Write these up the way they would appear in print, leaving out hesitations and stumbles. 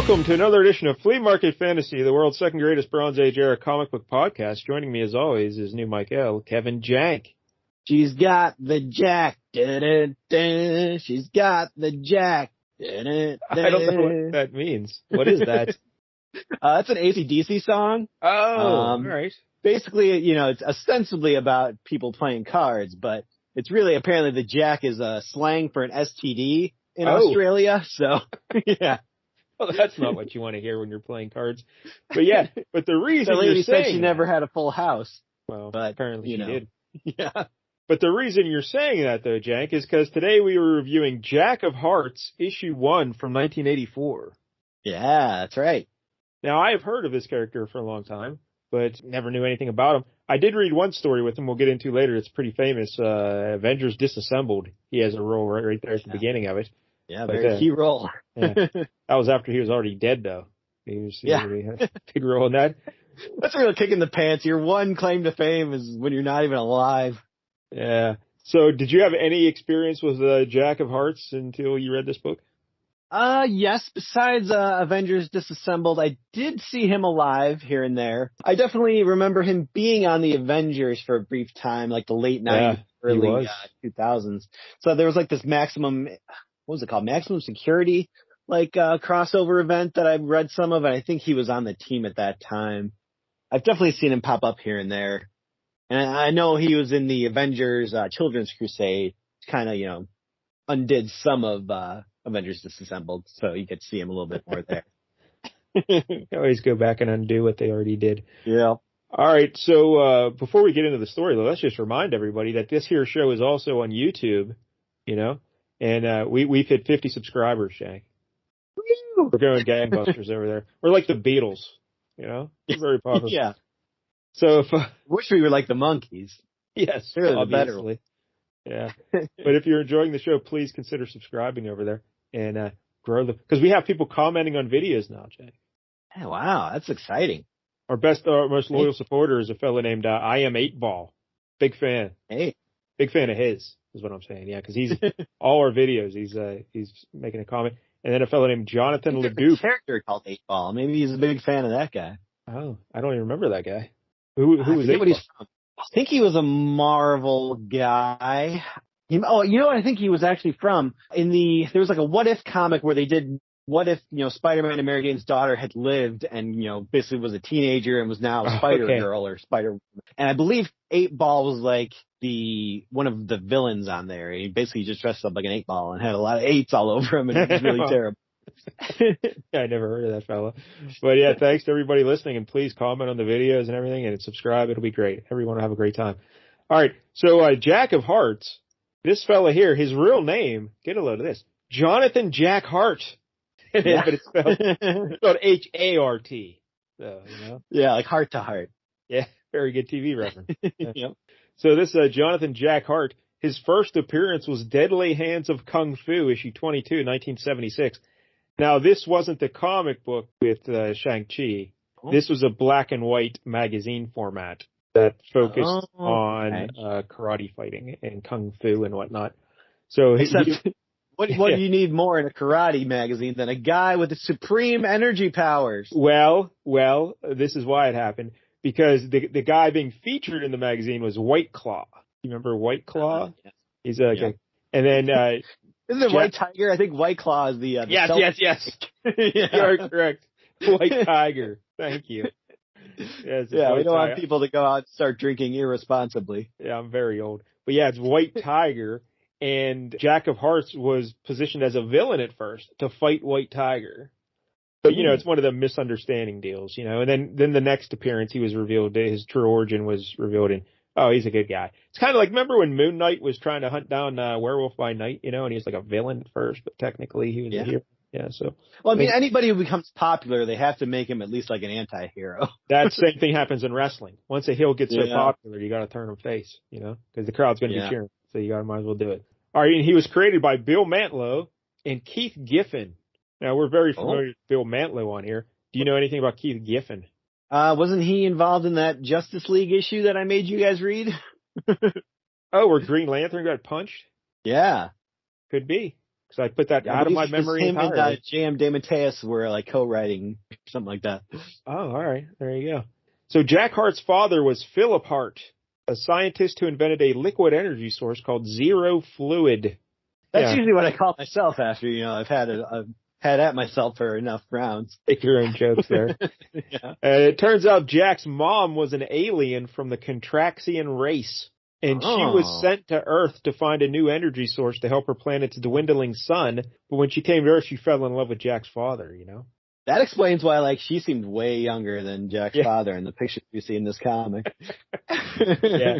Welcome to another edition of Flea Market Fantasy, the world's second greatest Bronze Age era comic book podcast. Joining me as always is new Mike L, Kevin Jank. She's got the jack. Da-da-da. She's got the jack. Da-da-da. I don't know what that means. What is that? That's an AC/DC song. Oh, all right. Basically, it's ostensibly about people playing cards, but it's really apparently the jack is a slang for an STD in Australia. So, yeah. Well, that's not what you want to hear when you're playing cards. But yeah, but the reason the lady you're saying said she never had a full house. Well, but apparently she did. Yeah. But the reason you're saying that, though, Jank, is because today we were reviewing Jack of Hearts, issue 1 from 1984. Yeah, that's right. Now, I have heard of this character for a long time, but never knew anything about him. I did read one story with him we'll get into later. It's pretty famous. Avengers Disassembled. He has a role right there at the beginning of it. Yeah, very key role. Yeah. That was after he was already dead, though. He had a big role in that. That's a real kick in the pants. Your one claim to fame is when you're not even alive. Yeah. So did you have any experience with Jack of Hearts until you read this book? Yes. Besides Avengers Disassembled, I did see him alive here and there. I definitely remember him being on the Avengers for a brief time, like the late 90s, early 2000s. So there was like this maximum security, crossover event that I read some of, and I think he was on the team at that time. I've definitely seen him pop up here and there. And I know he was in the Avengers Children's Crusade, kind of, undid some of Avengers Disassembled, so you could see him a little bit more there. Always go back and undo what they already did. Yeah. All right, so before we get into the story, though, let's just remind everybody that this here show is also on YouTube, and we've hit 50 subscribers, Shank. Woo! We're going gangbusters over there. We're like the Beatles, We're very popular. Yeah. So if wish we were like the Monkees. Yes, they're obviously. Yeah. But if you're enjoying the show, please consider subscribing over there and grow because we have people commenting on videos now, Jay. Hey, wow, that's exciting. Our most loyal supporter is a fellow named I Am 8 Ball. Big fan. Hey. Big fan of his is what I'm saying. Yeah, because he's all our videos. He's making a comment. And then a fellow named Jonathan Legoop. A character called 8 Ball. Maybe he's a big fan of that guy. Oh, I don't even remember that guy. Who was 8 Ball? I think he was a Marvel guy. What I think he was actually from? There was like a What If comic where they did what if, Spider-Man and Mary Jane's daughter had lived and, basically was a teenager and was now a Spider-Girl or Spider. And I believe 8 Ball was like one of the villains on there. He basically just dressed up like an 8 ball and had a lot of 8s all over him, and it was really terrible. Yeah, I never heard of that fella. But yeah, thanks to everybody listening, and please comment on the videos and everything and subscribe. It'll be great. Everyone will have a great time. All right. So Jack of Hearts, this fella here, his real name, get a load of this, Jonathan Jack Hart. Yeah. But it's spelled H-A-R-T. So, Yeah, like heart to heart. Yeah, very good TV reference. Yep. So this Jonathan Jack Hart, his first appearance was Deadly Hands of Kung Fu, issue 22, 1976. Now, this wasn't the comic book with Shang-Chi. Oh. This was a black and white magazine format that focused on karate fighting and kung fu and whatnot. So what do you need more in a karate magazine than a guy with the supreme energy powers? Well, this is why it happened. Because the guy being featured in the magazine was White Claw. You remember White Claw? Yes. He's and then isn't it White Tiger? I think White Claw is the yes. Yeah. You're correct. White Tiger. Thank you. Yes, yeah, we don't want people to go out and start drinking irresponsibly. Yeah, I'm very old. But yeah, it's White Tiger, and Jack of Hearts was positioned as a villain at first to fight White Tiger. But, it's one of the misunderstanding deals, and then the next appearance he was revealed, his true origin was revealed in, he's a good guy. It's kind of like, remember when Moon Knight was trying to hunt down Werewolf by Night, and he was like a villain at first, but technically he was a hero. Yeah, so. Well, anybody who becomes popular, they have to make him at least like an anti-hero. That same thing happens in wrestling. Once a heel gets so popular, you got to turn him face, because the crowd's going to be cheering. So you might as well do it. All right, and he was created by Bill Mantlo and Keith Giffen. Now, we're very familiar with Bill Mantlo on here. Do you know anything about Keith Giffen? Wasn't he involved in that Justice League issue that I made you guys read? Where Green Lantern got punched? Yeah. Could be. because I put that out of my memory him entirely. and J.M. DeMatteis were like co-writing, something like that. Oh, all right. There you go. So Jack Hart's father was Philip Hart, a scientist who invented a liquid energy source called zero fluid. That's usually what I call myself after, I've had at myself for enough rounds. Take your own jokes there. Yeah. It turns out Jack's mom was an alien from the Contraxian race, and she was sent to Earth to find a new energy source to help her planet's dwindling sun. But when she came to Earth, she fell in love with Jack's father, That explains why, she seemed way younger than Jack's father in the pictures you see in this comic. Yeah.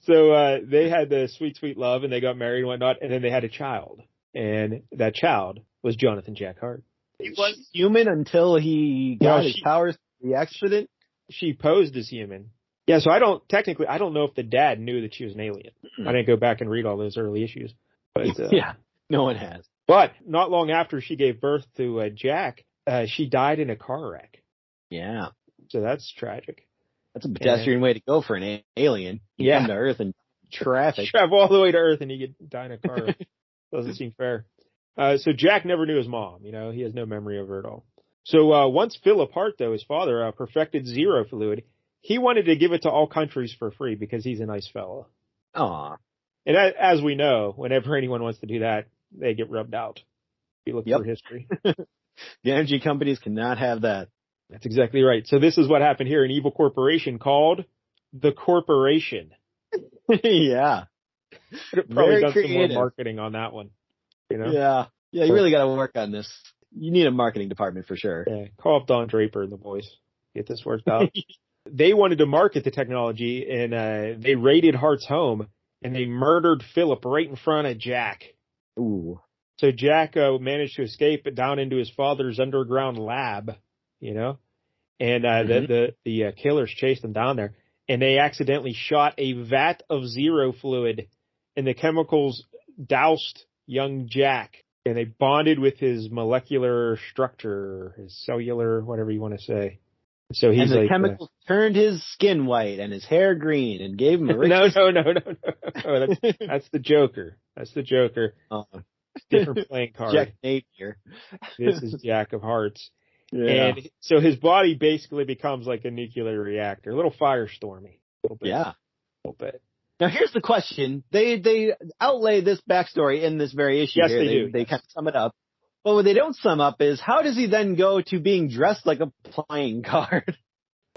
So they had the sweet, sweet love, and they got married and whatnot, and then they had a child. And that child was Jonathan Jack Hart. He was human until he got his powers through the accident? She posed as human. Yeah, so I don't know if the dad knew that she was an alien. I didn't go back and read all those early issues. But, yeah, no one has. But not long after she gave birth to Jack, she died in a car wreck. Yeah. So that's tragic. That's a pedestrian way to go for an alien. You come to Earth and traffic. Travel all the way to Earth and you could die in a car. Doesn't seem fair. So Jack never knew his mom. He has no memory of her at all. So once Philip Hart, though, his father, perfected zero fluid, he wanted to give it to all countries for free because he's a nice fellow. Aw. And as we know, whenever anyone wants to do that, they get rubbed out. If you look through history. The energy companies cannot have that. That's exactly right. So this is what happened here, an evil corporation called the Corporation. Yeah. Probably done some more marketing on that one. Yeah. Yeah, you really got to work on this. You need a marketing department for sure. Yeah. Call up Don Draper and the boys. Get this worked out. They wanted to market the technology, and they raided Hart's home, and they murdered Philip right in front of Jack. Ooh. So Jack managed to escape down into his father's underground lab, and the killers chased him down there, and they accidentally shot a vat of zero fluid, and the chemicals doused young Jack, and they bonded with his molecular structure, his cellular, whatever you want to say. So he's and the chemicals turned his skin white and his hair green and gave him a rich... No. That's the Joker. That's the Joker. Different playing card. Jack Napier. This is Jack of Hearts. Yeah. And so his body basically becomes like a nuclear reactor, a little firestormy. A little bit. Yeah. A little bit. Now here's the question. They outlay this backstory in this very issue. Yes, here. they do. They kind of sum it up. But what they don't sum up is how does he then go to being dressed like a playing card?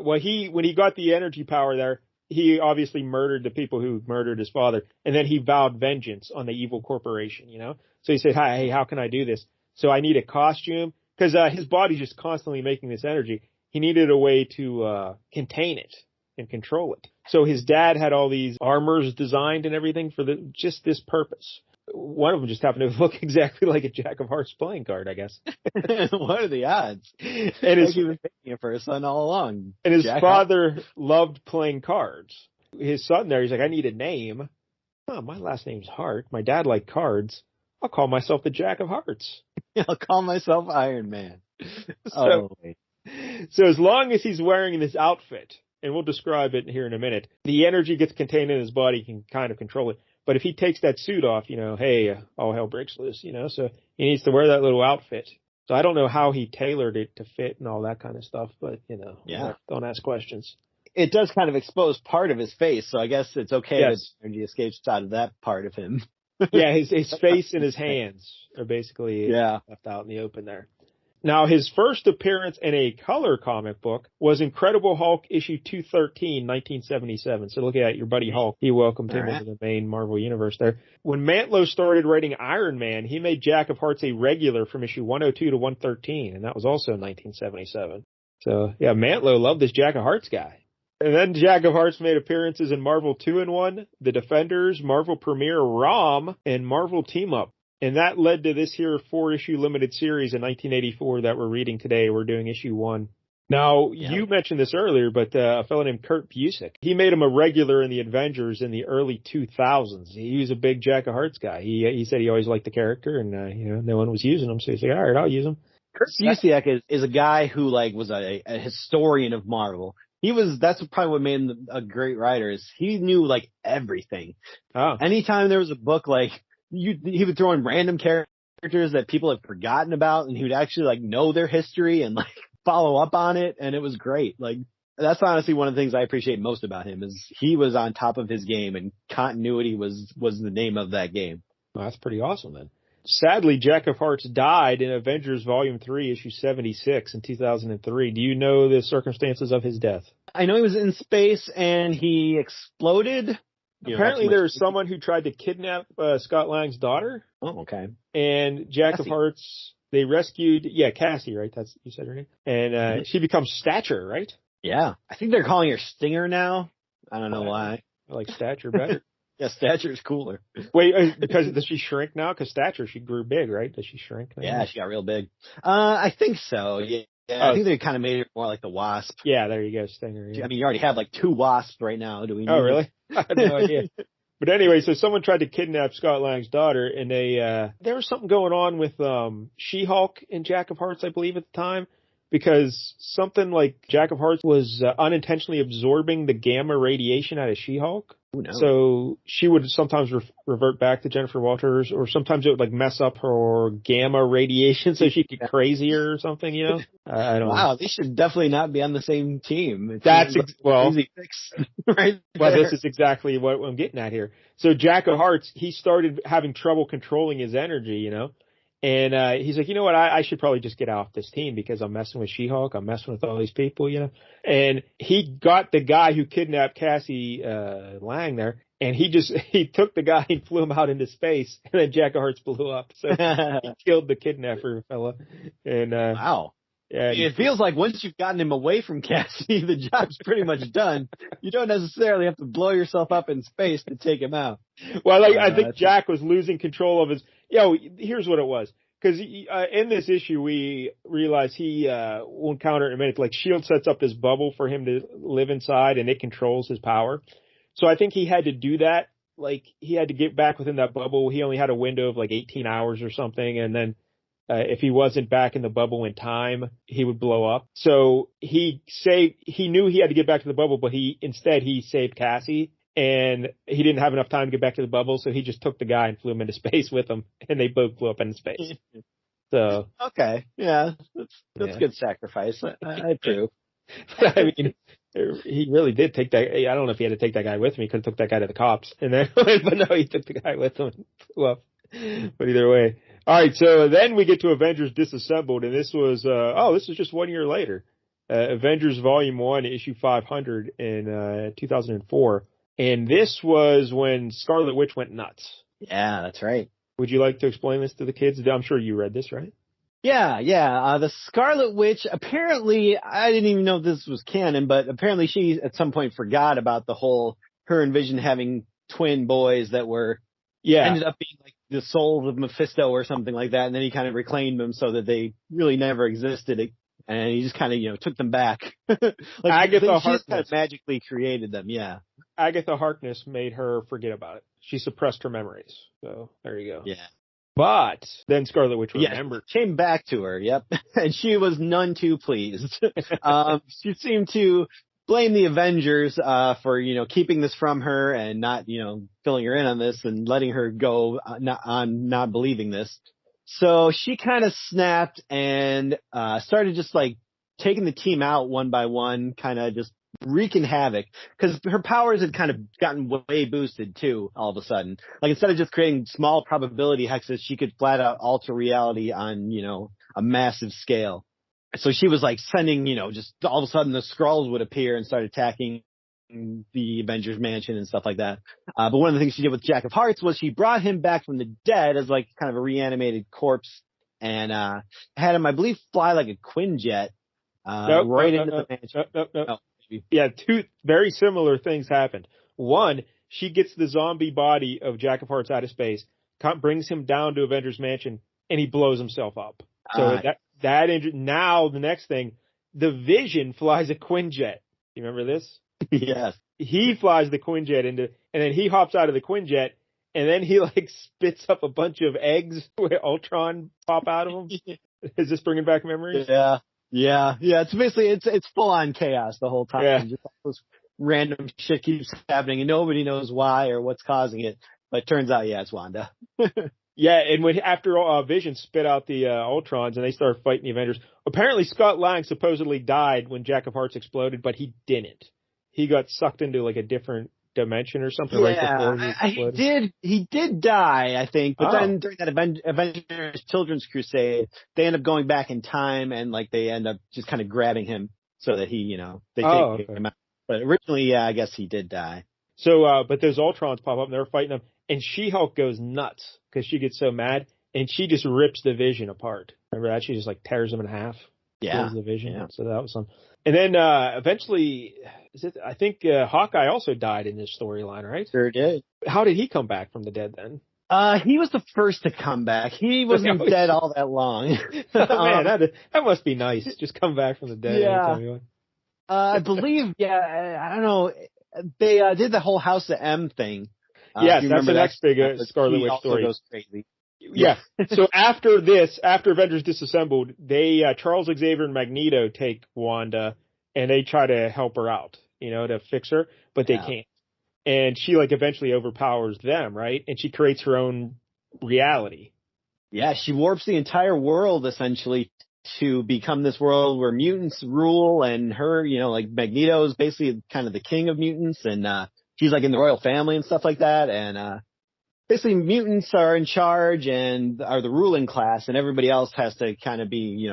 Well, when he got the energy power there, he obviously murdered the people who murdered his father, and then he vowed vengeance on the evil corporation, So he said, hey, how can I do this? So I need a costume, because his body's just constantly making this energy. He needed a way to contain it and control it. So his dad had all these armors designed and everything for just this purpose. One of them just happened to look exactly like a Jack of Hearts playing card, I guess. What are the odds? And he was making it for his son all along. And his father loved playing cards. His son there, he's like, I need a name. Oh, my last name's Hart. My dad liked cards. I'll call myself the Jack of Hearts. I'll call myself Iron Man. So as long as he's wearing this outfit, and we'll describe it here in a minute, the energy gets contained in his body, he can kind of control it. But if he takes that suit off, hey, all hell breaks loose, so he needs to wear that little outfit. So I don't know how he tailored it to fit and all that kind of stuff, but, don't ask questions. It does kind of expose part of his face, so I guess it's okay that energy escapes out of that part of him. Yeah, his face and his hands are basically left out in the open there. Now, his first appearance in a color comic book was Incredible Hulk issue 213, 1977. So look at your buddy Hulk. He welcomed him into the main Marvel universe there. When Mantlo started writing Iron Man, he made Jack of Hearts a regular from issue 102 to 113, and that was also in 1977. So, yeah, Mantlo loved this Jack of Hearts guy. And then Jack of Hearts made appearances in Marvel 2-in-1, The Defenders, Marvel Premiere ROM, and Marvel Team Up. And that led to this here 4-issue limited series in 1984 that we're reading today. We're doing issue 1. Now, you mentioned this earlier, but a fellow named Kurt Busiek, he made him a regular in the Avengers in the early 2000s. He was a big Jack of Hearts guy. He said he always liked the character, and no one was using him, so he said, all right, I'll use him. Kurt Busiek is a guy who was a historian of Marvel. That's probably what made him a great writer, is he knew everything. Oh. Anytime there was a book, he would throw in random characters characters that people have forgotten about and who'd actually like know their history and like follow up on it. And it was great. Like, that's honestly one of the things I appreciate most about him is he was on top of his game and continuity was the name of that game. Well, that's pretty awesome then. Sadly, Jack of Hearts died in Avengers Volume 3, Issue 76 in 2003. Do you know the circumstances of his death? I know he was in space and he exploded. Apparently there was someone who tried to kidnap Scott Lang's daughter. Oh, okay. And Jack of Hearts, they rescued, Cassie, right? That's, you said her name. And she becomes Stature, right? Yeah. I think they're calling her Stinger now. I don't know why. I like Stature better. Yeah, Stature's cooler. Wait, because does she shrink now? Because Stature, she grew big, right? Does she shrink now? Yeah, she got real big. I think so. Yeah. I think they kind of made it more like the Wasp. Yeah, there you go, Stinger. Yeah. I mean, you already have like 2 Wasps right now. Do we need really? I had no idea. But anyway, so someone tried to kidnap Scott Lang's daughter, and there was something going on with She-Hulk and Jack of Hearts, I believe, at the time. Because something like Jack of Hearts was unintentionally absorbing the gamma radiation out of She-Hulk. Oh, no. So she would sometimes revert back to Jennifer Walters, or sometimes it would like mess up her gamma radiation so she'd get crazier or something, you know? I don't know. Wow, they should definitely not be on the same team. That's easy fix right well, there. this is exactly what I'm getting at here. So Jack of Hearts, he started having trouble controlling his energy, you know? And he's like, you know what, I should probably just get off this team because I'm messing with She-Hulk, I'm messing with all these people, you know. And he got the guy who kidnapped Cassie Lang there, and he took the guy and flew him out into space, and then Jack of Hearts blew up. So he killed the kidnapper fella. And wow. Yeah, it feels like once you've gotten him away from Cassie, the job's pretty much done. You don't necessarily have to blow yourself up in space to take him out. Well, I think Jack was losing control of his. Here's what it was. Because in this issue, we realize we'll encounter in a minute. Like S.H.I.E.L.D. sets up this bubble for him to live inside, and it controls his power. So I think he had to do that. Like he had to get back within that bubble. He only had a window of like 18 hours or something, and then. If he wasn't back in the bubble in time, he would blow up. So he knew he had to get back to the bubble, but he saved Cassie, and he didn't have enough time to get back to the bubble, so he just took the guy and flew him into space with him, and they both flew up into space. So okay, yeah, that's a good sacrifice. I approve. I mean, he really did take that. I don't know if he had to take that guy with him. He could have took that guy to the cops, and then but no, he took the guy with him and flew up. But either way. All right, so then we get to Avengers Disassembled, and this was this is just 1 year later. Avengers Volume 1, Issue 500 in 2004. And this was when Scarlet Witch went nuts. Yeah, that's right. Would you like to explain this to the kids? I'm sure you read this, right? Yeah. The Scarlet Witch, apparently, I didn't even know this was canon, but apparently she at some point forgot about the whole her and Vision having twin boys that were ended up being like the souls of Mephisto or something like that, and then he kind of reclaimed them so that they really never existed, and he just kind of took them back. Like Agatha Harkness kind of magically created them. Yeah, Agatha Harkness made her forget about it. She suppressed her memories. So there you go. Yeah. But then Scarlet Witch remembered. Came back to her. Yep, and she was none too pleased. She seemed to blame the Avengers for keeping this from her and not filling her in on this and letting her go not believing this. So she kind of snapped and started just like taking the team out one by one, kind of just wreaking havoc because her powers had kind of gotten way boosted too all of a sudden. Like instead of just creating small probability hexes, she could flat out alter reality on a massive scale. So she was like sending, just all of a sudden the Skrulls would appear and start attacking the Avengers mansion and stuff like that. But one of the things she did with Jack of Hearts was she brought him back from the dead as like kind of a reanimated corpse and had him, I believe, fly like a Quinjet into the mansion. No. Yeah, 2 very similar things happened. One, she gets the zombie body of Jack of Hearts out of space, brings him down to Avengers mansion, and he blows himself up. So now the next thing, the Vision flies a Quinjet. You remember this? Yes. He flies the Quinjet and then he hops out of the Quinjet, and then he like spits up a bunch of eggs where Ultron pop out of him. Is this bringing back memories? Yeah. It's basically it's full on chaos the whole time. Yeah. Just all this random shit keeps happening and nobody knows why or what's causing it. But it turns out, it's Wanda. Yeah, and after Vision spit out the Ultrons and they started fighting the Avengers, apparently Scott Lang supposedly died when Jack of Hearts exploded, but he didn't. He got sucked into like a different dimension or something right before he exploded. He did die, I think, but then during that Avengers Children's Crusade, they end up going back in time and like they end up just kind of grabbing him so that he, they take him out. But originally, yeah, I guess he did die. So, but those Ultrons pop up and they're fighting them, and She-Hulk goes nuts because she gets so mad, and she just rips the Vision apart. Remember that? She just like tears him in half. Yeah. Kills the Vision. Yeah. So that was some. And then eventually, I think Hawkeye also died in this storyline, right? Sure did. How did he come back from the dead then? He was the first to come back. He wasn't dead all that long. Man, that must be nice. Just come back from the dead. Yeah. I believe, I don't know. They did the whole House of M thing. Yes, that's the next big Scarlet Witch story. Goes crazy. Yeah. So after Avengers Disassembled, Charles Xavier and Magneto take Wanda and they try to help her out, to fix her, but they can't. And she eventually overpowers them, right? And she creates her own reality. Yeah, she warps the entire world essentially to become this world where mutants rule, and her, Magneto is basically kind of the king of mutants, and she's in the royal family and stuff like that, and basically mutants are in charge and are the ruling class, and everybody else has to kind of be,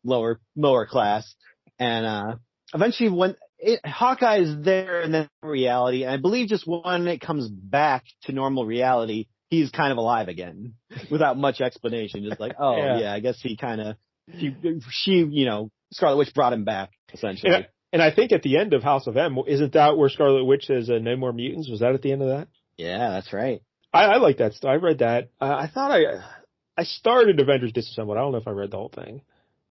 lower class. And eventually when Hawkeye is there in that reality, and I believe just when it comes back to normal reality, he's kind of alive again without much explanation. Just I guess he kind of, she, Scarlet Witch brought him back, essentially. And I think at the end of House of M, isn't that where Scarlet Witch says no more mutants? Was that at the end of that? Yeah, that's right. I like that stuff. I read that. I thought I started Avengers Disassembled. I don't know if I read the whole thing.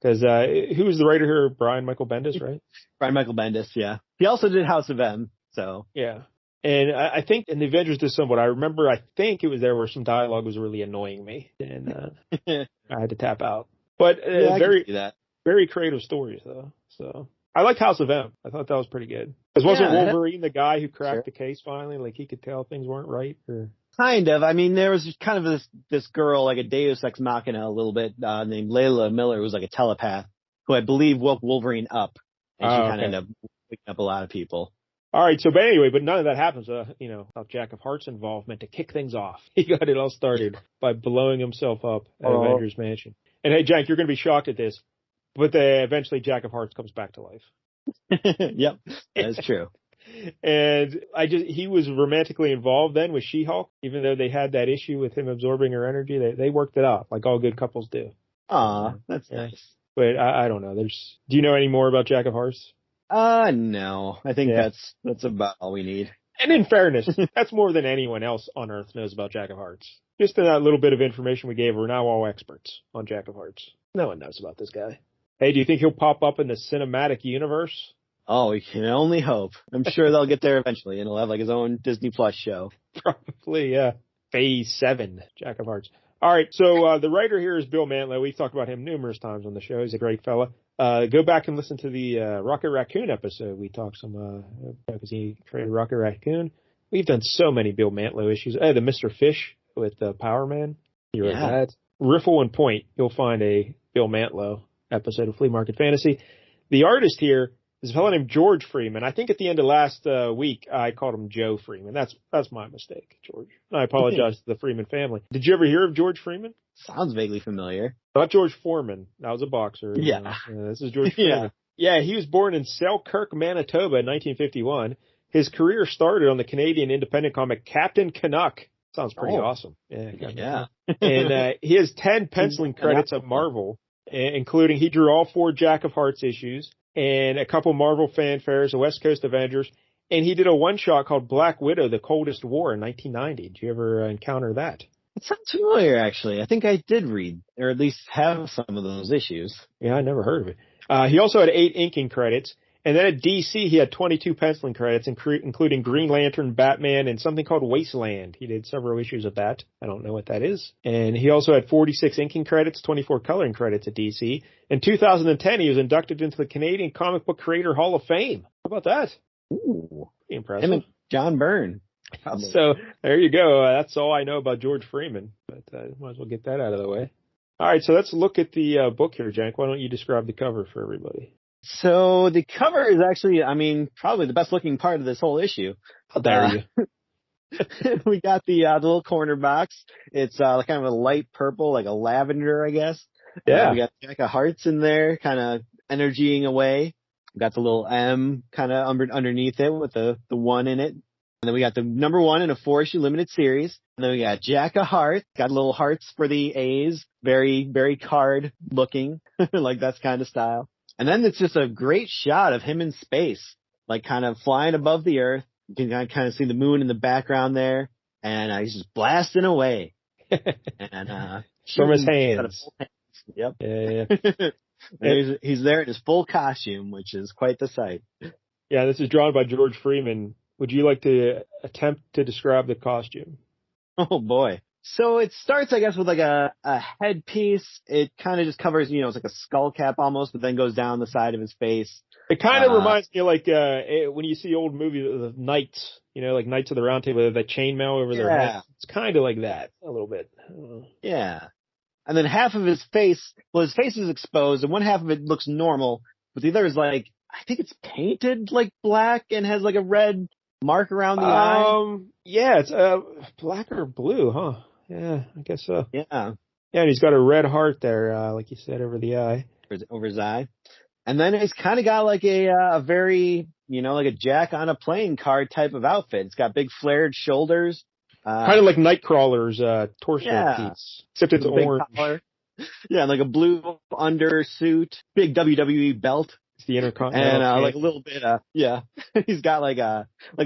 Because who was the writer here? Brian Michael Bendis, right? Brian Michael Bendis, yeah. He also did House of M, so. Yeah. And I think in the Avengers Disassembled, I think it was there where some dialogue was really annoying me. And I had to tap out. But very creative stories, though. So I liked House of M. I thought that was pretty good. Because wasn't Wolverine the guy who cracked the case finally? He could tell things weren't right? Or... Kind of. I mean, there was kind of this girl, a Deus Ex Machina a little bit, named Layla Miller, who was a telepath, who I believe woke Wolverine up. And she kind of ended up waking up a lot of people. All right. So, but none of that happens, about Jack of Hearts' involvement to kick things off. He got it all started by blowing himself up at Avengers Mansion. And hey, Jack, you're going to be shocked at this, but eventually Jack of Hearts comes back to life. Yep, that is true. And he was romantically involved then with She-Hulk, even though they had that issue with him absorbing her energy. They worked it out like all good couples do. Aw, that's nice. But I don't know. Do you know any more about Jack of Hearts? No. I think that's about all we need. And in fairness, that's more than anyone else on Earth knows about Jack of Hearts. Just in that little bit of information we gave, we're now all experts on Jack of Hearts. No one knows about this guy. Hey, do you think he'll pop up in the cinematic universe? Oh, we can only hope. I'm sure they'll get there eventually, and he'll have his own Disney Plus show. Probably, yeah. Phase 7, Jack of Hearts. All right, so the writer here is Bill Mantlo. We've talked about him numerous times on the show. He's a great fella. Go back and listen to the Rocket Raccoon episode. We talked some, because he created Rocket Raccoon. We've done so many Bill Mantlo issues. The Mr. Fish with Power Man. You read that? Riffle and Point, you'll find a Bill Mantlo episode of Flea Market Fantasy. The artist here is a fellow named George Freeman. I think at the end of last week, I called him Joe Freeman. That's my mistake, George. I apologize to the Freeman family. Did you ever hear of George Freeman? Sounds vaguely familiar. Not George Foreman. That was a boxer. Yeah. This is George Freeman. Yeah, he was born in Selkirk, Manitoba in 1951. His career started on the Canadian independent comic Captain Canuck. Sounds pretty awesome. Yeah. And he has 10 penciling credits at Marvel, including he drew all 4 Jack of Hearts issues and a couple Marvel fanfares, the West Coast Avengers, and he did a one-shot called Black Widow, The Coldest War in 1990. Did you ever encounter that? It sounds familiar, actually. I think I did read, or at least have some of those issues. Yeah, I never heard of it. He also had 8 inking credits. And then at DC, he had 22 penciling credits, including Green Lantern, Batman, and something called Wasteland. He did several issues of that. I don't know what that is. And he also had 46 inking credits, 24 coloring credits at DC. In 2010, he was inducted into the Canadian Comic Book Creator Hall of Fame. How about that? Ooh. Pretty impressive. Him and John Byrne. Probably. So there you go. That's all I know about George Freeman, but might as well get that out of the way. All right, so let's look at the book here, Jank. Why don't you describe the cover for everybody? So the cover is actually, I mean, probably the best looking part of this whole issue. How dare you? We got the little corner box. It's kind of a light purple, like a lavender, I guess. Yeah. We got Jack of Hearts in there, kind of energying away. We got the little M kind of underneath it with the 1 in it. And then we got the number 1 in a 4-issue limited series. And then we got Jack of Hearts. Got little hearts for the A's. Very, very card looking. Like that's kind of style. And then it's just a great shot of him in space, like kind of flying above the earth. You can kind of see the moon in the background there. And he's just blasting away. And from his hands. Yep. Yeah. He's there in his full costume, which is quite the sight. Yeah, this is drawn by George Freeman. Would you like to attempt to describe the costume? Oh boy. So it starts, I guess, with like a headpiece. It kind of just covers, it's like a skull cap almost, but then goes down the side of his face. It kind of reminds me of like when you see old movies of knights, like Knights of the Round Table, that chainmail over their head. It's kind of like that a little bit. Yeah. And then half of his face, his face is exposed, and one half of it looks normal, but the other is like, I think it's painted like black and has like a red mark around the eye. Yeah, it's black or blue, huh? Yeah, I guess so. Yeah. Yeah, and he's got a red heart there, like you said, over the eye. Over his eye. And then it's kind of got like a very, like a Jack on a playing card type of outfit. It's got big flared shoulders. Kind of like Nightcrawler's torso piece, except it's orange. Collar. Yeah, like a blue undersuit, big WWE belt. It's the Intercontinental. And like a little bit, he's got like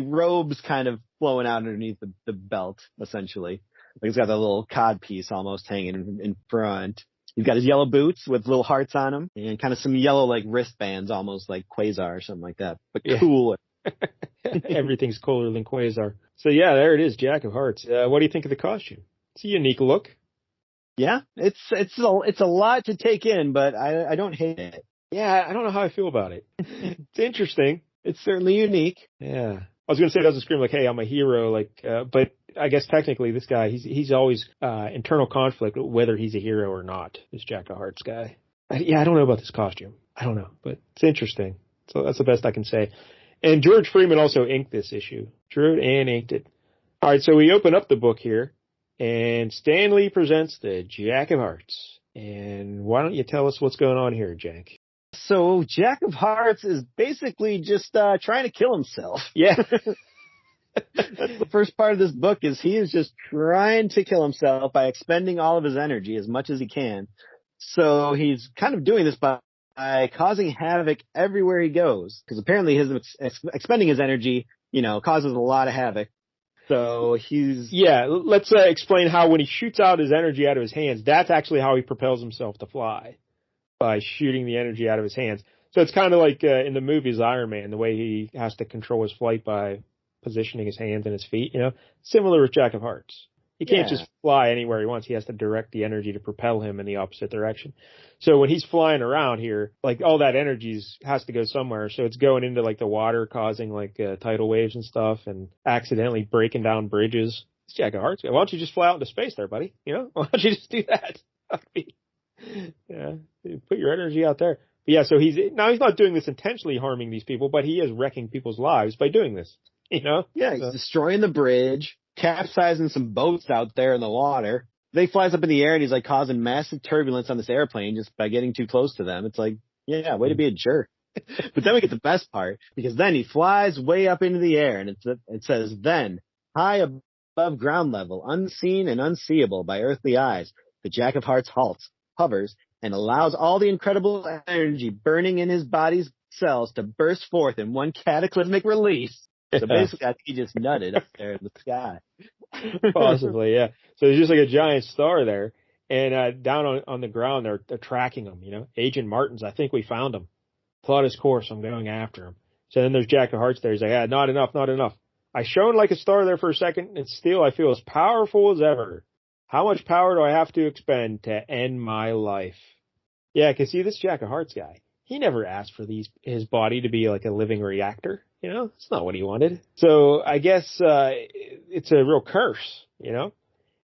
robes kind of flowing out underneath the belt, essentially. Like he's got that little cod piece almost hanging in front. He's got his yellow boots with little hearts on them and kind of some yellow like wristbands, almost like Quasar or something like that, but cool. Everything's cooler than Quasar. So yeah, there it is, Jack of Hearts. What do you think of the costume? It's a unique look. Yeah, it's a lot to take in, but I don't hate it. Yeah, I don't know how I feel about it. It's interesting. It's certainly unique. Yeah. I was going to say it doesn't scream like, hey, I'm a hero, but I guess technically this guy, he's always internal conflict whether he's a hero or not, this Jack of Hearts guy. I don't know about this costume. I don't know, but it's interesting. So that's the best I can say. And George Freeman also inked this issue. Drew it and inked it. All right, so we open up the book here, and Stan Lee presents the Jack of Hearts. And why don't you tell us what's going on here, Jack? So Jack of Hearts is basically just trying to kill himself. Yeah. That's the first part of this book is he is just trying to kill himself by expending all of his energy as much as he can. So he's kind of doing this by causing havoc everywhere he goes. Because apparently his expending his energy, causes a lot of havoc. So he's... Yeah, let's explain how when he shoots out his energy out of his hands, that's actually how he propels himself to fly. By shooting the energy out of his hands. So it's kind of like in the movies Iron Man, the way he has to control his flight by positioning his hands and his feet, Similar with Jack of Hearts. He can't just fly anywhere he wants. He has to direct the energy to propel him in the opposite direction. So when he's flying around here, like all that energy has to go somewhere. So it's going into like the water, causing like tidal waves and stuff, and accidentally breaking down bridges. It's Jack of Hearts. Why don't you just fly out into space there, buddy? Why don't you just do that? Yeah, put your energy out there. But yeah, so he's not doing this intentionally harming these people, but he is wrecking people's lives by doing this. Yeah, he's destroying the bridge, capsizing some boats out there in the water. They flies up in the air and he's like causing massive turbulence on this airplane just by getting too close to them. It's like, yeah, way to be a jerk. But then we get the best part, because then he flies way up into the air and it says, then, high above ground level, unseen and unseeable by earthly eyes, the Jack of Hearts halts, hovers, and allows all the incredible energy burning in his body's cells to burst forth in one cataclysmic release. So basically, I think he just nutted up there in the sky. Possibly, yeah. So there's just like a giant star there, and down on the ground, they're tracking him, Agent Martins, I think we found him. Plot his course, I'm going after him. So then there's Jack of Hearts there. He's like, not enough. I shone like a star there for a second, and still I feel as powerful as ever. How much power do I have to expend to end my life? Yeah, because see, this Jack of Hearts guy, he never asked for his body to be like a living reactor. You know, it's not what he wanted. So I guess it's a real curse, you know,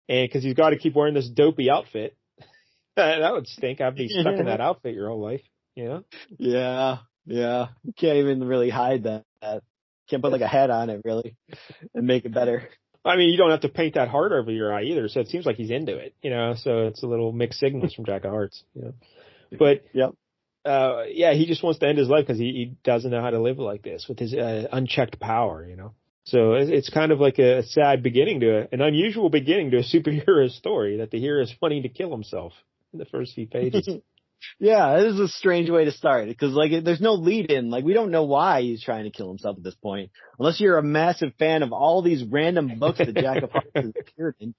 and because he's got to keep wearing this dopey outfit. That would stink. I'd be stuck in that outfit your whole life, you know? Yeah. You can't even really hide that. Can't put like a hat on it really and make it better. I mean, you don't have to paint that heart over your eye either, so it seems like he's into it, you know? So it's a little mixed signals from Jack of Hearts, you know? But, yep. Yeah, he just wants to end his life because he doesn't know how to live like this with his unchecked power, you know? So it's kind of like a sad beginning to an unusual beginning to a superhero story that the hero is wanting to kill himself in the first few pages. Yeah, this is a strange way to start because like there's no lead in. Like we don't know why he's trying to kill himself at this point. Unless you're a massive fan of all these random books that Jack of Hearts has appeared in,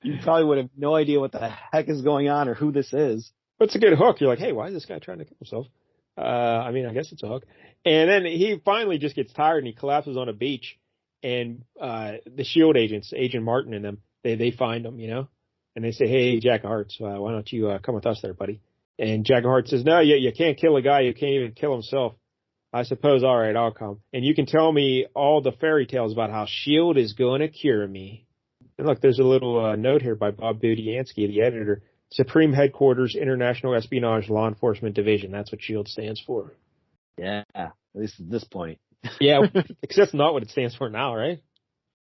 you probably would have no idea what the heck is going on or who this is. But it's a good hook. You're like, hey, why is this guy trying to kill himself? I mean, I guess it's a hook. And then he finally just gets tired and he collapses on a beach. And the SHIELD agents, Agent Martin and them, they find him, you know, and they say, hey, Jack of Hearts, why don't you come with us there, buddy? And Jack of Hearts says, no, you can't kill a guy who can't even kill himself. I suppose, all right, I'll come. And you can tell me all the fairy tales about how SHIELD is going to cure me. And look, there's a little note here by Bob Budiansky, the editor. Supreme Headquarters, International Espionage Law Enforcement Division. That's what SHIELD stands for. Yeah, at least at this point. Yeah, except not what it stands for now, right?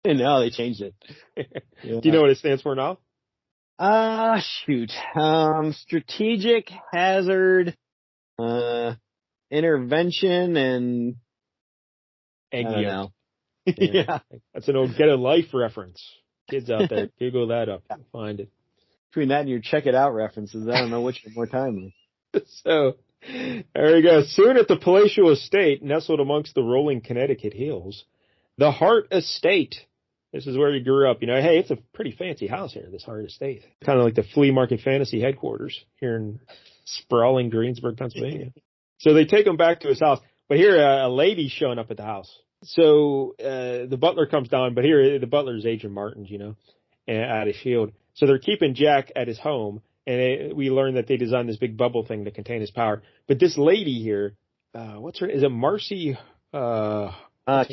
No, they changed it. Yeah. Do you know what it stands for now? Shoot. Strategic Hazard Intervention and I don't know. Yeah. That's an old Get a Life reference. Kids out there, Google that up. Find it. Between that and your Check It Out references, I don't know which is more timely. So, there you go. Soon at the palatial estate, nestled amongst the rolling Connecticut hills, the Hart Estate. This is where he grew up. You know, hey, it's a pretty fancy house here, this Hart Estate. Kind of like the Flea Market Fantasy headquarters here in sprawling Greensburg, Pennsylvania. So they take him back to his house. But here, a lady's showing up at the house. So the butler comes down, but here the butler's Agent Martin's, you know, at his SHIELD. So they're keeping Jack at his home, and we learn that they designed this big bubble thing to contain his power. But this lady here, what's her? Is it Marcy? Kane, I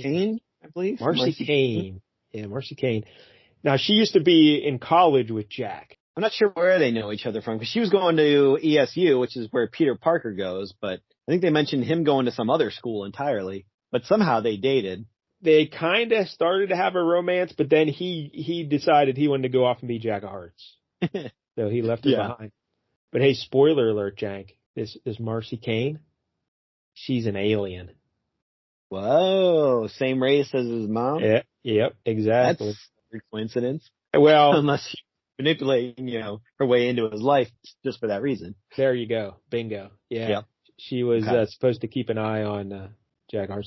believe. Marcy Kane. Yeah, Marcy Kane. Now she used to be in college with Jack. I'm not sure where they know each other from because she was going to ESU, which is where Peter Parker goes. But I think they mentioned him going to some other school entirely. But somehow they dated. They kind of started to have a romance, but then he decided he wanted to go off and be Jack of Hearts. So he left her behind. But hey, spoiler alert, Jack. This Marcy Kane. She's an alien. Whoa, same race as his mom? Yeah, yep, exactly. That's a weird coincidence. Well, unless she's manipulating, you know, her way into his life just for that reason. There you go. Bingo. Yeah. Yep. She was supposed to keep an eye on Jack Hart.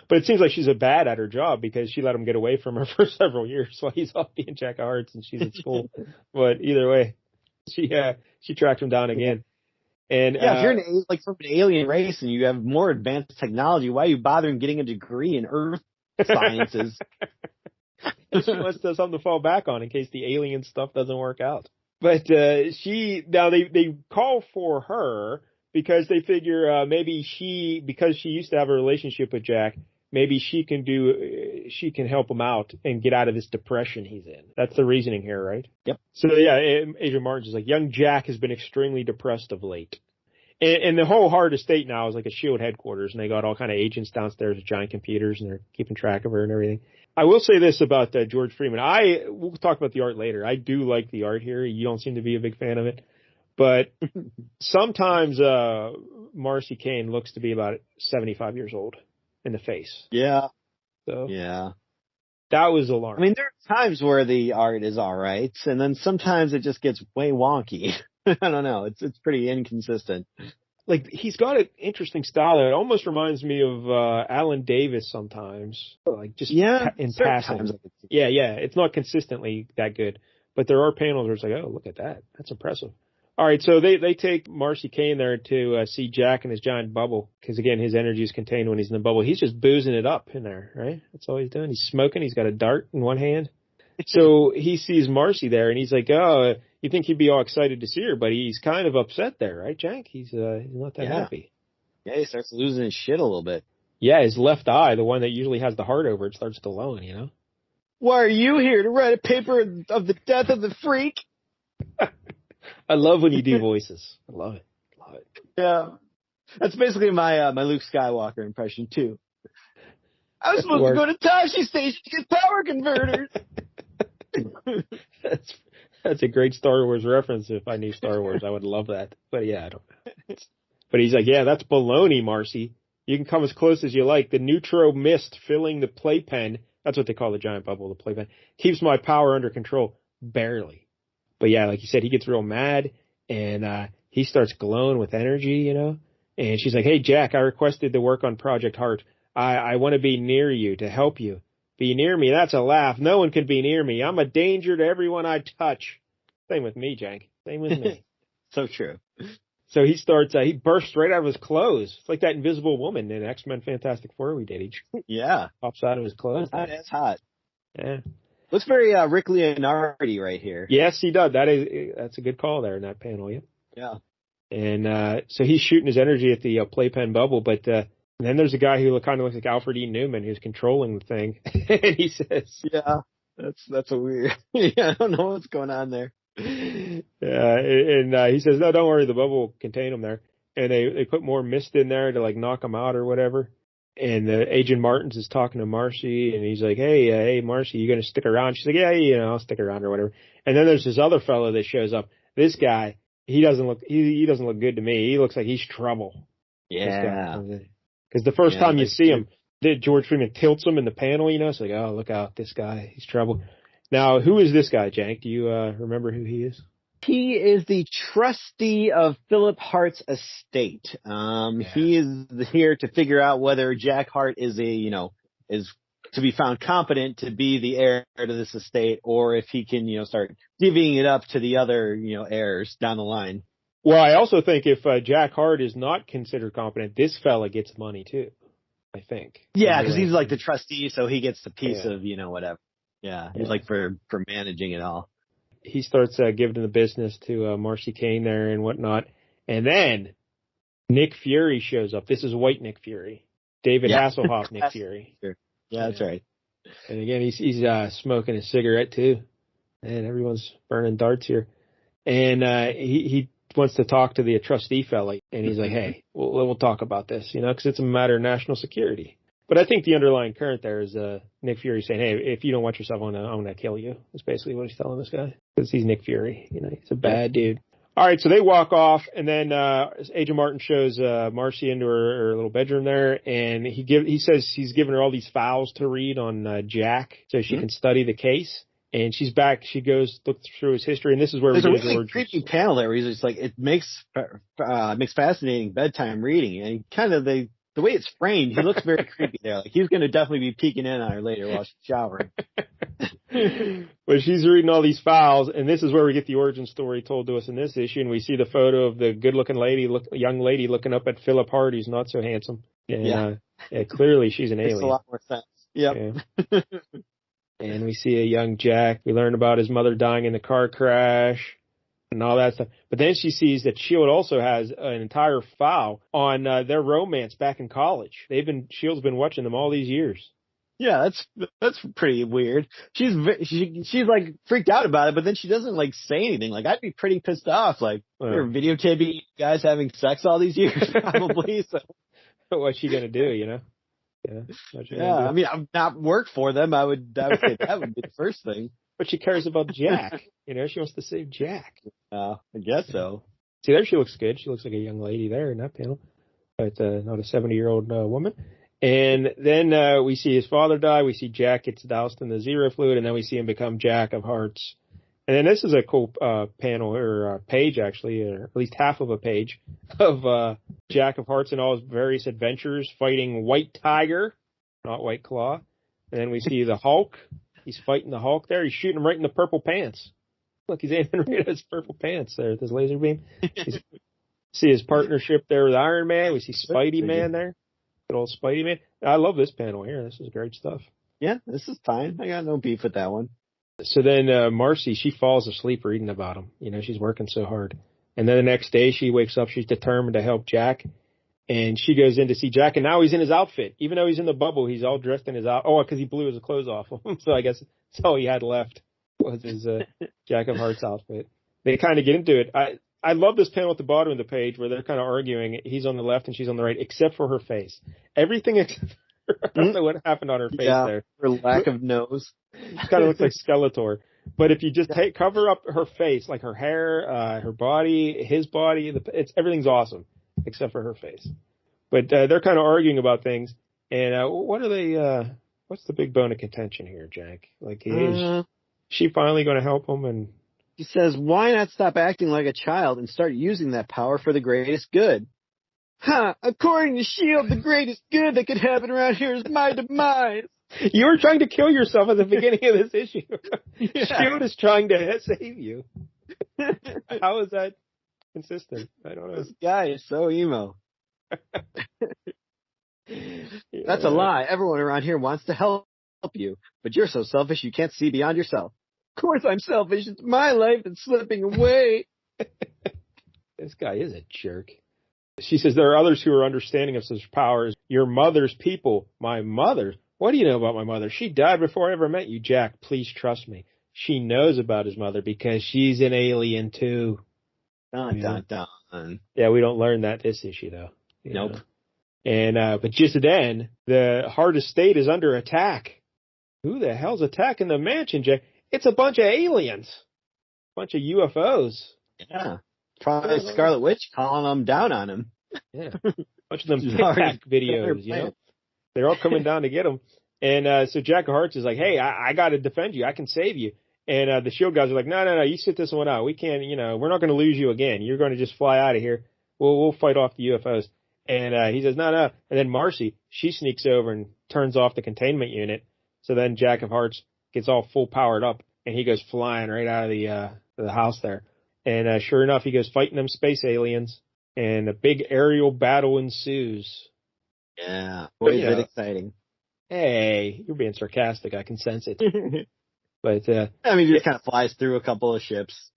But it seems like she's bad at her job because she let him get away from her for several years while he's off being Jack of Hearts and she's at school. But either way, she tracked him down again. And if you're from an alien race and you have more advanced technology, why are you bothering getting a degree in Earth sciences? She wants to have something to fall back on in case the alien stuff doesn't work out. But they call for her because they figure maybe because she used to have a relationship with Jack, maybe she can help him out and get out of this depression he's in. That's the reasoning here, right? Yep. So Agent Martin's is like, young Jack has been extremely depressed of late. And the whole Hart Estate now is like a SHIELD headquarters, and they got all kind of agents downstairs with giant computers, and they're keeping track of her and everything. I will say this about George Freeman. We'll talk about the art later. I do like the art here. You don't seem to be a big fan of it. But sometimes Marcy Kane looks to be about 75 years old in the face. Yeah. So yeah. That was alarming. I mean, there are times where the art is all right, and then sometimes it just gets way wonky. I don't know. It's pretty inconsistent. Like, he's got an interesting style. It almost reminds me of Alan Davis sometimes. Like, just in passing. Yeah. It's not consistently that good. But there are panels where it's like, oh, look at that. That's impressive. All right, so they take Marcy Kane there to see Jack in his giant bubble because, again, his energy is contained when he's in the bubble. He's just boozing it up in there, right? That's all he's doing. He's smoking. He's got a dart in one hand. So he sees Marcy there, and he's like, oh, you think he'd be all excited to see her, but he's kind of upset there, right, Jack? He's not that happy. Yeah, he starts losing his shit a little bit. Yeah, his left eye, the one that usually has the heart over it, starts glowing, you know? Why are you here to write a paper of the death of the freak? I love when you do voices. I love it. Love it. Yeah. That's basically my my Luke Skywalker impression, too. I was supposed to go to Tashi Station to get power converters. That's a great Star Wars reference. If I knew Star Wars, I would love that. But yeah, I don't know. But he's like, yeah, that's baloney, Marcy. You can come as close as you like. The neutro mist filling the playpen, that's what they call the giant bubble, the playpen, keeps my power under control. Barely. But yeah, like you said, he gets real mad, and he starts glowing with energy, you know? And she's like, hey, Jack, I requested to work on Project Heart. I want to be near you to help you. Be near me, that's a laugh. No one can be near me. I'm a danger to everyone I touch. Same with me, Jack. Same with me. So true. So he starts, he bursts right out of his clothes. It's like that Invisible Woman in X-Men Fantastic Four we did. He pops out of his clothes. That's hot. Yeah. Looks very Rick Leonardi right here. Yes, he does. That's a good call there in that panel, yeah. Yeah. And so he's shooting his energy at the playpen bubble, but then there's a guy who kind of looks like Alfred E. Newman who's controlling the thing. And he says... Yeah, that's a weird... Yeah, I don't know what's going on there. Yeah, and he says, no, don't worry, the bubble will contain him there. And they put more mist in there to, like, knock him out or whatever. And Agent Martins is talking to Marcy, and he's like, hey, Marcy, you going to stick around? She's like, yeah, I'll stick around or whatever. And then there's this other fellow that shows up. This guy, he doesn't look good to me. He looks like he's trouble. Yeah. Because the first time you see him, George Freeman tilts him in the panel, you know? It's like, oh, look out, this guy, he's trouble. Now, who is this guy, Jank? Do you remember who he is? He is the trustee of Philip Hart's estate. He is here to figure out whether Jack Hart is is to be found competent to be the heir to this estate, or if he can, start divvying it up to the other, heirs down the line. Well, I also think if Jack Hart is not considered competent, this fella gets money too, I think. Yeah, because he's like the trustee, so he gets the piece of, whatever. Yeah, he's like for managing it all. He starts giving the business to Marcy Kane there and whatnot. And then Nick Fury shows up. This is white Nick Fury. David Hasselhoff Nick Fury. Yeah, that's right. And again, he's smoking a cigarette too. And everyone's burning darts here. And he wants to talk to the trustee fella. And he's like, hey, we'll talk about this, because it's a matter of national security. But I think the underlying current there is Nick Fury saying, hey, if you don't watch yourself, I'm going to kill you. That's basically what he's telling this guy. Because he's Nick Fury. He's a bad dude. All right, so they walk off, and then Agent Martin shows Marcy into her little bedroom there, and he says he's giving her all these files to read on Jack so she can study the case. And she's back. She goes, looks through his history, and this is where there's a really creepy panel there where he's just like, it makes fascinating bedtime reading. And kind of the way it's framed, he looks very creepy there. Like he's going to definitely be peeking in on her later while she's showering. But she's reading all these files, and this is where we get the origin story told to us in this issue, and we see the photo of the good-looking young lady looking up at Philip Hart, who's not so handsome. And, clearly she's an alien. Makes a lot more sense. Yep. Yeah. And we see a young Jack. We learn about his mother dying in the car crash and all that stuff. But then she sees that S.H.I.E.L.D. also has an entire file on their romance back in college. S.H.I.E.L.D.'s been watching them all these years. Yeah, that's pretty weird. She's like freaked out about it, but then she doesn't like say anything. Like I'd be pretty pissed off. Like you're videotaping you guys having sex all these years, probably. So what's she gonna do? Yeah. I mean, I'm not work for them. I would say that would be the first thing. But she cares about Jack. She wants to save Jack. I guess so. See, there she looks good. She looks like a young lady there in that panel, but not a 70-year-old woman. And then we see his father die. We see Jack gets doused in the zero fluid, and then we see him become Jack of Hearts. And then this is a cool panel or page, actually, or at least half of a page of Jack of Hearts and all his various adventures fighting White Tiger, not White Claw. And then we see the Hulk. He's fighting the Hulk there. He's shooting him right in the purple pants. Look, he's aiming right at his purple pants there with his laser beam. See his partnership there with Iron Man. We see Spidey Man there. Good old Spidey Man. I love this panel here. This is great stuff. Yeah, this is fine. I got no beef with that one. So then Marcy, she falls asleep reading about him. She's working so hard. And then the next day she wakes up. She's determined to help Jack. And she goes in to see Jack, and now he's in his outfit. Even though he's in the bubble, he's all dressed in his outfit. Oh, because he blew his clothes off him. So I guess that's all he had left was his Jack of Hearts outfit. They kind of get into it. I love this panel at the bottom of the page where they're kind of arguing. He's on the left and she's on the right, except for her face. Everything except for I don't know what happened on her face there. Her lack of nose. Kind of looks like Skeletor. But if you just cover up her face, like her hair, her body, his body, everything's awesome except for her face. But they're kind of arguing about things. And what are they? What's the big bone of contention here, Jack? Like, is she finally going to help him? And he says, "Why not stop acting like a child and start using that power for the greatest good?" According to S.H.I.E.L.D., the greatest good that could happen around here is my demise. You were trying to kill yourself at the beginning of this issue. Yeah. S.H.I.E.L.D. is trying to save you. How is that consistent? I don't know. This guy is so emo. That's a lie. Everyone around here wants to help you, but you're so selfish you can't see beyond yourself. Of course I'm selfish. It's my life that's slipping away. This guy is a jerk. She says there are others who are understanding of such powers. Your mother's people. My mother? What do you know about my mother? She died before I ever met you, Jack. Please trust me. She knows about his mother because she's an alien too. Dun, dun, dun. Yeah, we don't learn that this issue though. Nope. And but just then, the Hart estate is under attack. Who the hell's attacking the mansion, Jack? It's a bunch of aliens. A bunch of UFOs. Yeah. Probably Scarlet Witch calling them down on him. Yeah. A bunch of them tic-tac videos, you know? They're all coming down to get him. And so Jack of Hearts is like, hey, I got to defend you. I can save you. And the S.H.I.E.L.D. guys are like, no, you sit this one out. We can't, we're not going to lose you again. You're going to just fly out of here. We'll fight off the UFOs. And he says, no. And then Marcy, she sneaks over and turns off the containment unit. So then Jack of Hearts gets all full powered up, and he goes flying right out of the house there. And sure enough, he goes fighting them space aliens, and a big aerial battle ensues. Yeah, boy, is it exciting. Hey, you're being sarcastic. I can sense it. But he just kind of flies through a couple of ships.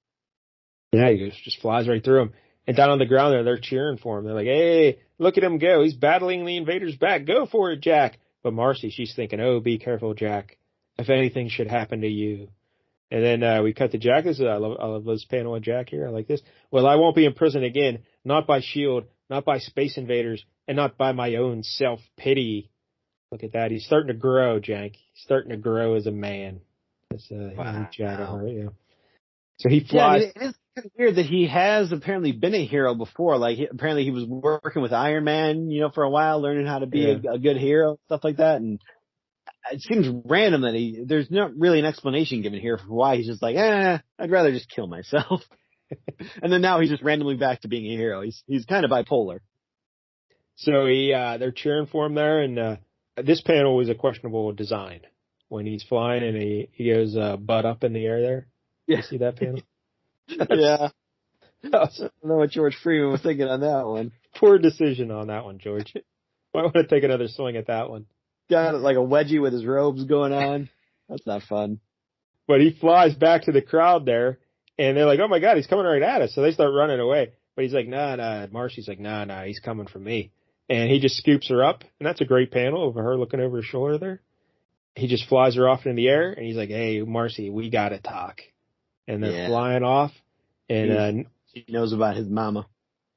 Yeah, he just flies right through them. And down on the ground there, they're cheering for him. They're like, hey, look at him go. He's battling the invaders back. Go for it, Jack. But Marcy, she's thinking, oh, be careful, Jack. If anything should happen to you. And then we cut to Jack. I love this panel of Jack here. I like this. Well, I won't be in prison again. Not by S.H.I.E.L.D., not by space invaders, and not by my own self-pity. Look at that. He's starting to grow, Jack. He's starting to grow as a man. That's Jack Hart, yeah. So he flies. Yeah, it is kind of weird that he has apparently been a hero before. Like, apparently he was working with Iron Man, for a while, learning how to be a good hero, stuff like that. And it seems random that there's not really an explanation given here for why he's just like, I'd rather just kill myself. And then now he's just randomly back to being a hero. He's kind of bipolar. So they're cheering for him there, and this panel was a questionable design when he's flying and he goes butt up in the air there. Yeah. You see that panel? Yeah. I don't know what George Freeman was thinking on that one. Poor decision on that one, George. Might want to take another swing at that one. Got like a wedgie with his robes going on. That's not fun. But he flies back to the crowd there, and they're like, oh my God, he's coming right at us. So they start running away. But he's like, nah. Marcy's like, nah, he's coming for me. And he just scoops her up, and that's a great panel of her looking over his shoulder there. He just flies her off in the air, and he's like, hey, Marcy, we got to talk. And they're flying off. And he knows about his mama.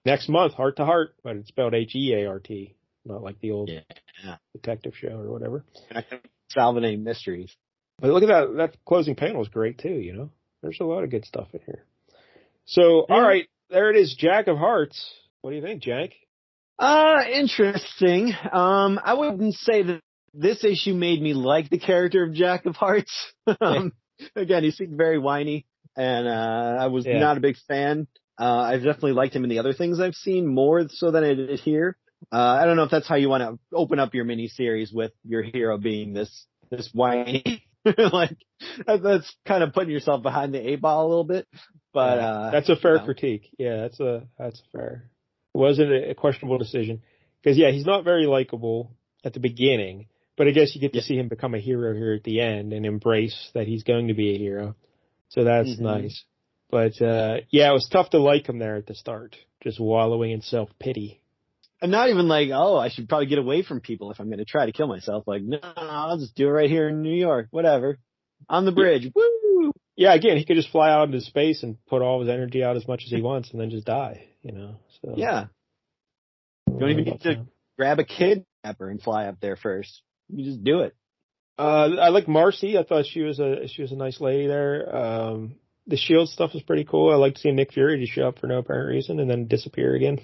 Next month, Heart to Heart, but it's spelled Heart, not like the old detective show or whatever. Solving mysteries. But look at that. That closing panel is great too, There's a lot of good stuff in here. So, all right, there it is, Jack of Hearts. What do you think, Jack? Interesting. I wouldn't say that this issue made me like the character of Jack of Hearts. Again, he seemed very whiny, and I was not a big fan. I've definitely liked him in the other things I've seen more so than I did here. I don't know if that's how you want to open up your miniseries, with your hero being this whiny. Like, that's kind of putting yourself behind the 8-ball a little bit. But that's a fair critique. Yeah, that's fair. It wasn't a questionable decision because he's not very likable at the beginning, but I guess you get to see him become a hero here at the end and embrace that he's going to be a hero. So that's nice. But it was tough to like him there at the start, just wallowing in self-pity. And not even like, oh, I should probably get away from people if I'm going to try to kill myself. Like, no, I'll just do it right here in New York. Whatever. On the bridge. Woo! Yeah, again, he could just fly out into space and put all his energy out as much as he wants and then just die, So yeah. You don't even need to grab a kidnapper and fly up there first. You just do it. I like Marcy. I thought she was a nice lady there. The Shield stuff was pretty cool. I liked seeing Nick Fury just show up for no apparent reason and then disappear again.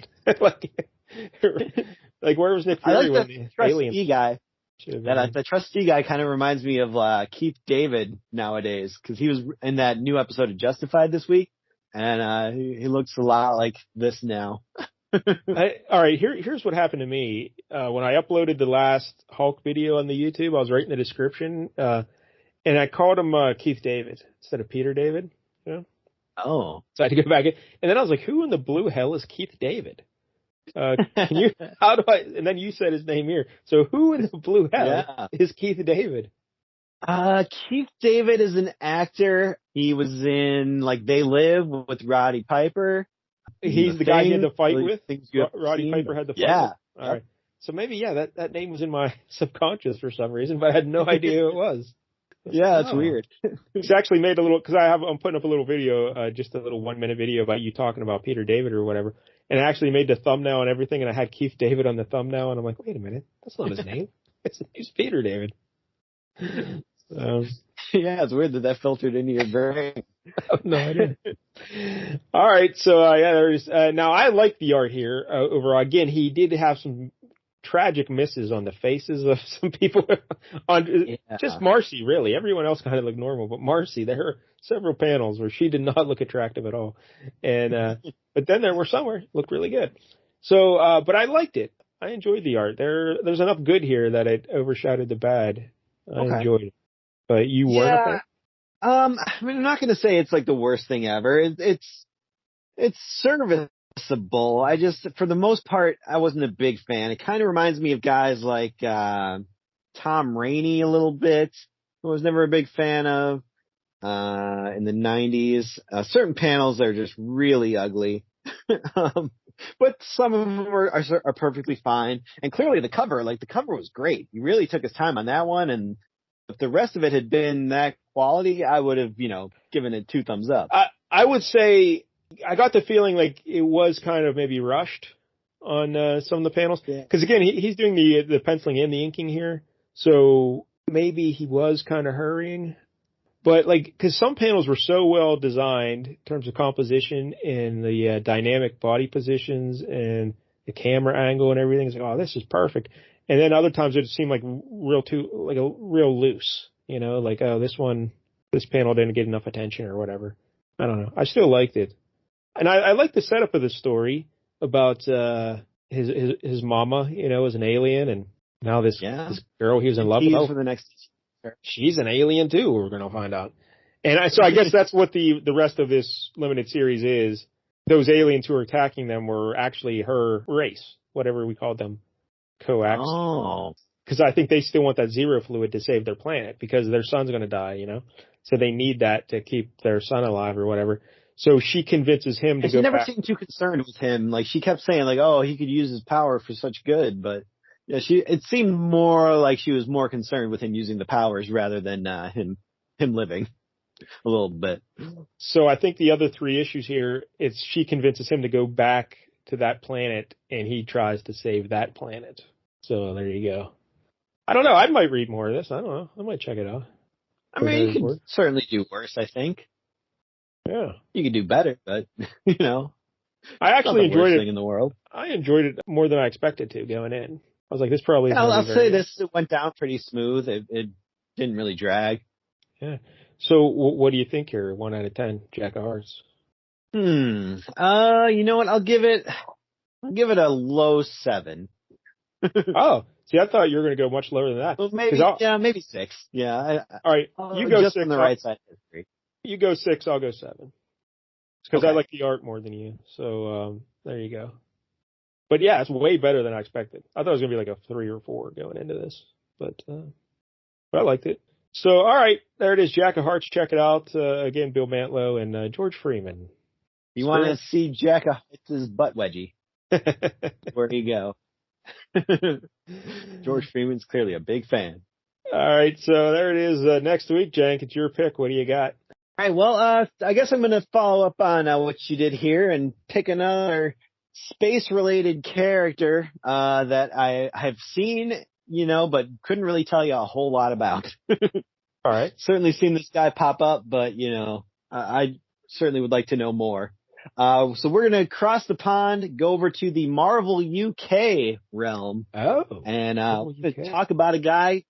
like where was Nick Fury when the trustee guy? That trustee guy kind of reminds me of Keith David nowadays, because he was in that new episode of Justified this week, and he looks a lot like this now. All right, here's what happened to me. When I uploaded the last Hulk video on the YouTube, I was writing the description, and I called him Keith David instead of Peter David. Oh. So I had to go back in. And then I was like, who in the blue hell is Keith David? And then you said his name here. So who in the blue hell is Keith David? Keith David is an actor. He was in They Live with Roddy Piper. He's the guy he had to fight with? Roddy Piper had to fight with? All right. So maybe, that name was in my subconscious for some reason, but I had no idea who it was. Yeah, it's weird. He's actually made a little, because I'm putting up a little video, just a little 1-minute video about you talking about Peter David or whatever, and I actually made the thumbnail and everything, and I had Keith David on the thumbnail, and I'm like, wait a minute, that's not his name. He's Peter David. Yeah, it's weird that filtered into your brain. I have no idea. All right, so there's now I like the art here overall. Again, he did have some tragic misses on the faces of some people. Just Marcy, really. Everyone else kind of looked normal, but Marcy, there are several panels where she did not look attractive at all. And but then there were some where it looked really good. So, but I liked it. I enjoyed the art. There's enough good here that it overshadowed the bad. I enjoyed it. But you weren't a fan? I mean, I'm not going to say it's the worst thing ever. It's serviceable. I just, for the most part, I wasn't a big fan. It kind of reminds me of guys like Tom Rainey a little bit, who I was never a big fan of in the 90s. Certain panels are just really ugly. But some of them are perfectly fine. And clearly the cover was great. He really took his time on that one, and if the rest of it had been that quality, I would have, given it 2 thumbs up. I would say I got the feeling like it was kind of maybe rushed on some of the panels. Because again, he's doing the penciling and the inking here. So maybe he was kind of hurrying. But because some panels were so well designed in terms of composition and the dynamic body positions and the camera angle and everything. It's like, oh, this is perfect. And then other times it seemed like real loose, oh, this panel didn't get enough attention or whatever. I don't know. I still liked it. And I like the setup of the story about, his mama, as an alien, and now this girl he was in love with. For the next, she's an alien too, we're going to find out. And so I guess that's what the rest of this limited series is. Those aliens who were attacking them were actually her race, whatever we called them. Coax. Oh. Because I think they still want that zero fluid to save their planet because their son's going to die, So they need that to keep their son alive or whatever. So she convinces him to go back. She never seemed too concerned with him. She kept saying oh, he could use his power for such good, but it seemed more like she was more concerned with him using the powers rather than him living a little bit. So I think the other 3 issues here is she convinces him to go back to that planet and he tries to save that planet. So there you go. I don't know. I might read more of this. I don't know. I might check it out. I mean, you could certainly do worse, I think. Yeah. You could do better, but, I actually enjoyed it. Thing in the world. I enjoyed it more than I expected to going in. I was like, this probably isn't I'll say this. It went down pretty smooth. It didn't really drag. Yeah. So what do you think here? 1 out of 10, Jack of Hearts? You know what? I'll give it a low 7. Oh, see, I thought you were going to go much lower than that. Well, maybe 6. Yeah. All right, you go just 6 on the right side of history. You go 6, I'll go 7. Because I like the art more than you. So there you go. But yeah, it's way better than I expected. I thought it was going to be a 3 or 4 going into this, but I liked it. So all right, there it is, Jack of Hearts. Check it out. Again, Bill Mantlo and George Freeman. You want to see Jack of Hearts' butt wedgie? Where do you go? George Freeman's clearly a big fan. All right, so there it is. Next week, Jank, it's your pick. What do you got? All right, well, I guess I'm going to follow up on what you did here and pick another space-related character that I have seen, but couldn't really tell you a whole lot about. All right. Certainly seen this guy pop up, but, I certainly would like to know more. So we're going to cross the pond, go over to the Marvel UK realm. Oh. And we're going to talk about a guy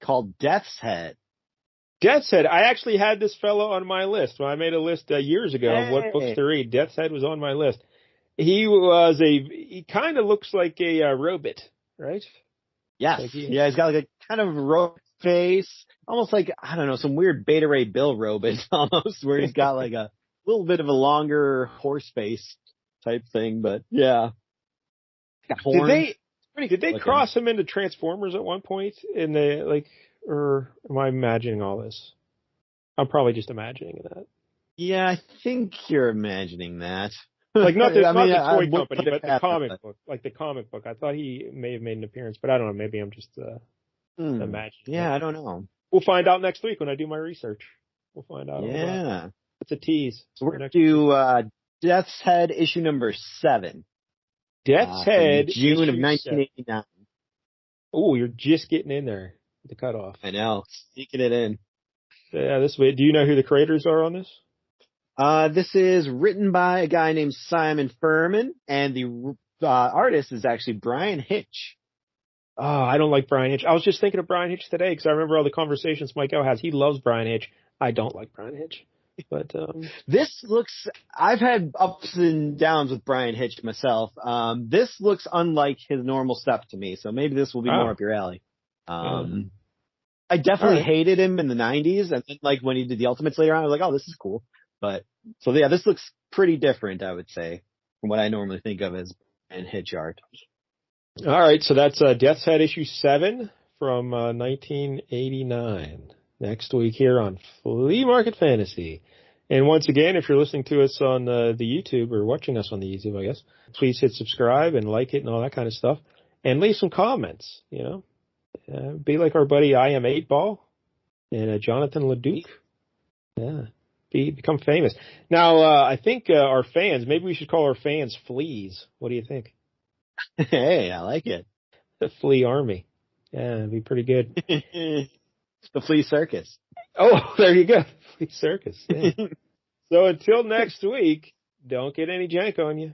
called Death's Head. Death's Head. I actually had this fellow on my list. When I made a list years ago of what books to read, Death's Head was on my list. He kind of looks like a robot, right? Yes. Like he's got like a kind of robot face, almost like, I don't know, some weird Beta Ray Bill robot almost, where he's got like a little bit of a longer horse face type thing, but yeah. Did they cross him into Transformers at one point in the or am I imagining all this? I'm probably just imagining that. Yeah, I think you're imagining that. Like not the toy company, but the comic book. Like the comic book. I thought he may have made an appearance, but I don't know. Maybe I'm just imagining. Yeah, I don't know. We'll find out next week when I do my research. We'll find out. Yeah. It's a tease. So we're going to do Death's Head issue number 7. Death's Head, June of 1989. Oh, you're just getting in there. The cutoff. I know. Sneaking it in. Yeah, this way. Do you know who the creators are on this? This is written by a guy named Simon Furman, and the artist is actually Brian Hitch. Oh, I don't like Brian Hitch. I was just thinking of Brian Hitch today because I remember all the conversations Mike O has. He loves Brian Hitch. I don't like Brian Hitch. But I've had ups and downs with Brian Hitch myself. This looks unlike his normal stuff to me, so maybe this will be more up your alley. I definitely hated him in the 90s, and then when he did the Ultimates later on, I was like, oh, this is cool. But, so yeah, this looks pretty different, I would say, from what I normally think of as Brian Hitch art. All right, so that's Death's Head issue 7 from 1989. Next week here on Flea Market Fantasy. And once again, if you're listening to us on the YouTube or watching us on the YouTube, I guess, please hit subscribe and like it and all that kind of stuff. And leave some comments, be like our buddy I Am 8-Ball and Jonathan LeDuc. Yeah. Become famous. Now, I think our fans, maybe we should call our fans Fleas. What do you think? Hey, I like it. The Flea Army. Yeah, it'd be pretty good. The Flea Circus. Oh, there you go. Flea Circus. Yeah. So until next week, don't get any jank on you.